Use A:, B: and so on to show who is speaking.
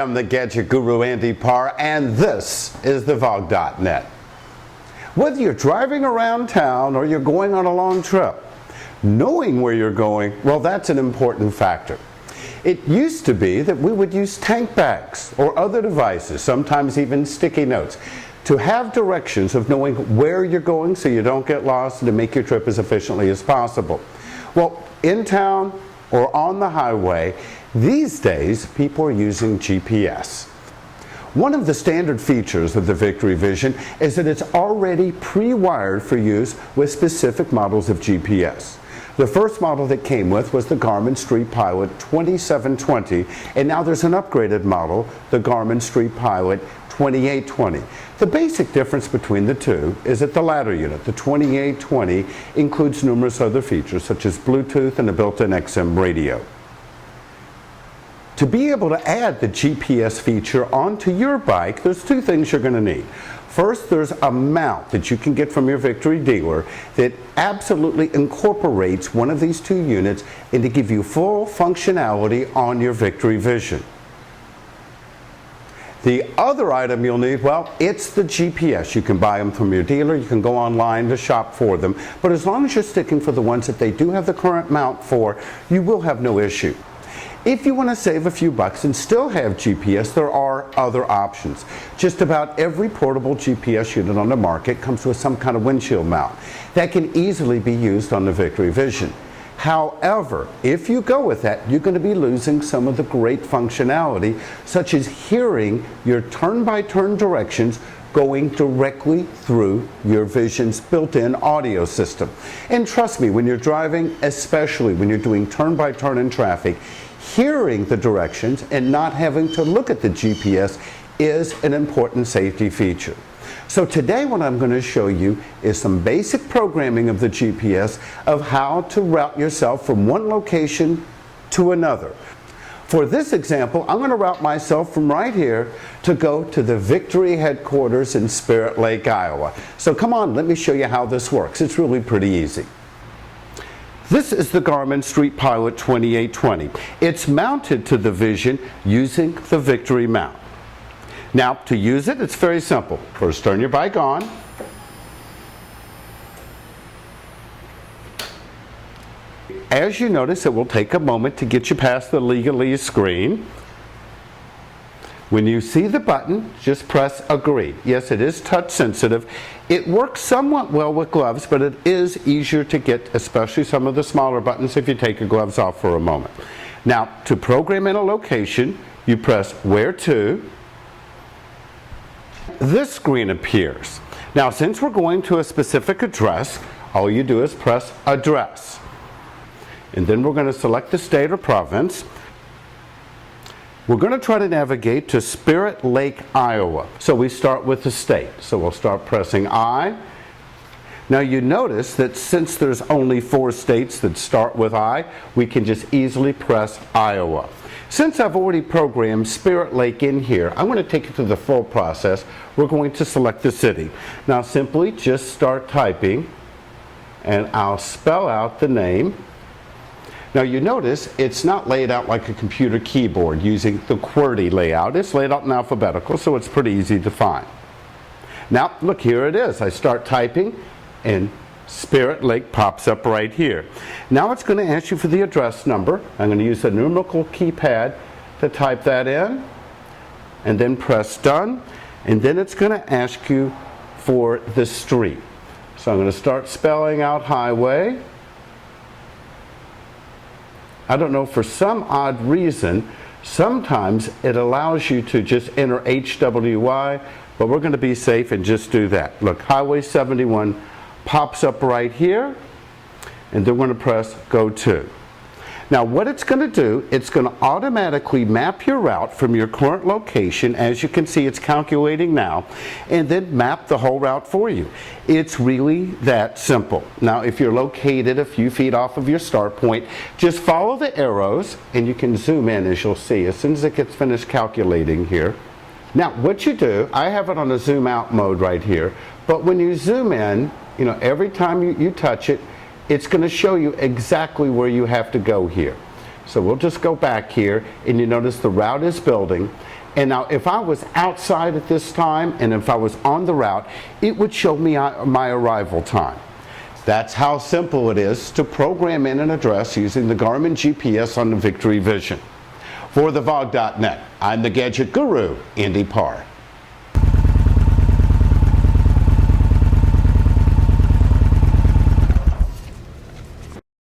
A: am the Gadget Guru, Andy Pargh, and this is the Vlog.net. Whether you're driving around town or you're going on a long trip, knowing where you're going, well, that's an important factor. It used to be that we would use tank bags or other devices, sometimes even sticky notes, to have directions of knowing where you're going so you don't get lost and to make your trip as efficiently as possible. Well, in town or on the highway, these days people are using GPS. One of the standard features of the Victory Vision is that it's already pre-wired for use with specific models of GPS. The first model that came with was the Garmin Street Pilot 2720, and now there's an upgraded model, the Garmin Street Pilot 2820. The basic difference between the two is that the latter unit, the 2820, includes numerous other features such as Bluetooth and a built-in XM radio. To be able to add the GPS feature onto your bike, there's two things you're going to need. First, there's a mount that you can get from your Victory dealer that absolutely incorporates one of these two units and to give you full functionality on your Victory Vision. The other item you'll need, well, it's the GPS. You can buy them from your dealer, you can go online to shop for them, but as long as you're sticking for the ones that they do have the current mount for, you will have no issue. If you want to save a few bucks and still have GPS, there are other options. Just about every portable GPS unit on the market comes with some kind of windshield mount that can easily be used on the Victory Vision. However, if you go with that, you're going to be losing some of the great functionality, such as hearing your turn-by-turn directions going directly through your Vision's built-in audio system. And trust me, when you're driving, especially when you're doing turn-by-turn in traffic, hearing the directions and not having to look at the GPS is an important safety feature. So today what I'm going to show you is some basic programming of the GPS of how to route yourself from one location to another. For this example, I'm going to route myself from right here to go to the Victory headquarters in Spirit Lake, Iowa. So come on, let me show you how this works. It's really pretty easy. This is the Garmin Street Pilot 2820. It's mounted to the Vision using the Victory mount. Now, to use it, it's very simple. First, turn your bike on. As you notice, it will take a moment to get you past the legalese screen. When you see the button, just press agree. Yes, it is touch sensitive. It works somewhat well with gloves, but it is easier to get, especially some of the smaller buttons, if you take your gloves off for a moment. Now, to program in a location, you press where to. This screen appears. Now, since we're going to a specific address, all you do is press address. And then we're going to select the state or province. We're going to try to navigate to Spirit Lake, Iowa. So we start with the state. So we'll start pressing I. Now you notice that since there's only 4 states that start with I, we can just easily press Iowa. Since I've already programmed Spirit Lake in here, I'm going to take you through the full process. We're going to select the city. Now simply just start typing and I'll spell out the name. Now you notice it's not laid out like a computer keyboard using the QWERTY layout. It's laid out in alphabetical, so it's pretty easy to find. Now look, here it is. I start typing and Spirit Lake pops up right here. Now it's going to ask you for the address number. I'm going to use the numerical keypad to type that in and then press done, and then it's going to ask you for the street. So I'm going to start spelling out highway. I don't know, for some odd reason, sometimes it allows you to just enter HWY, but we're going to be safe and just do that. Look, Highway 71 pops up right here, and then we're going to press Go To. Now what it's going to do, it's going to automatically map your route from your current location. As you can see, it's calculating now, and then map the whole route for you. It's really that simple. Now if you're located a few feet off of your start point, just follow the arrows and you can zoom in, as you'll see as soon as it gets finished calculating here. Now what you do, I have it on a zoom out mode right here, but when you zoom in, you know, every time you touch it, it's going to show you exactly where you have to go here. So we'll just go back here, and you notice the route is building. And now if I was outside at this time and if I was on the route, it would show me my arrival time. That's how simple it is to program in an address using the Garmin GPS on the Victory Vision. For thevog.net, I'm the Gadget Guru, Andy Pargh.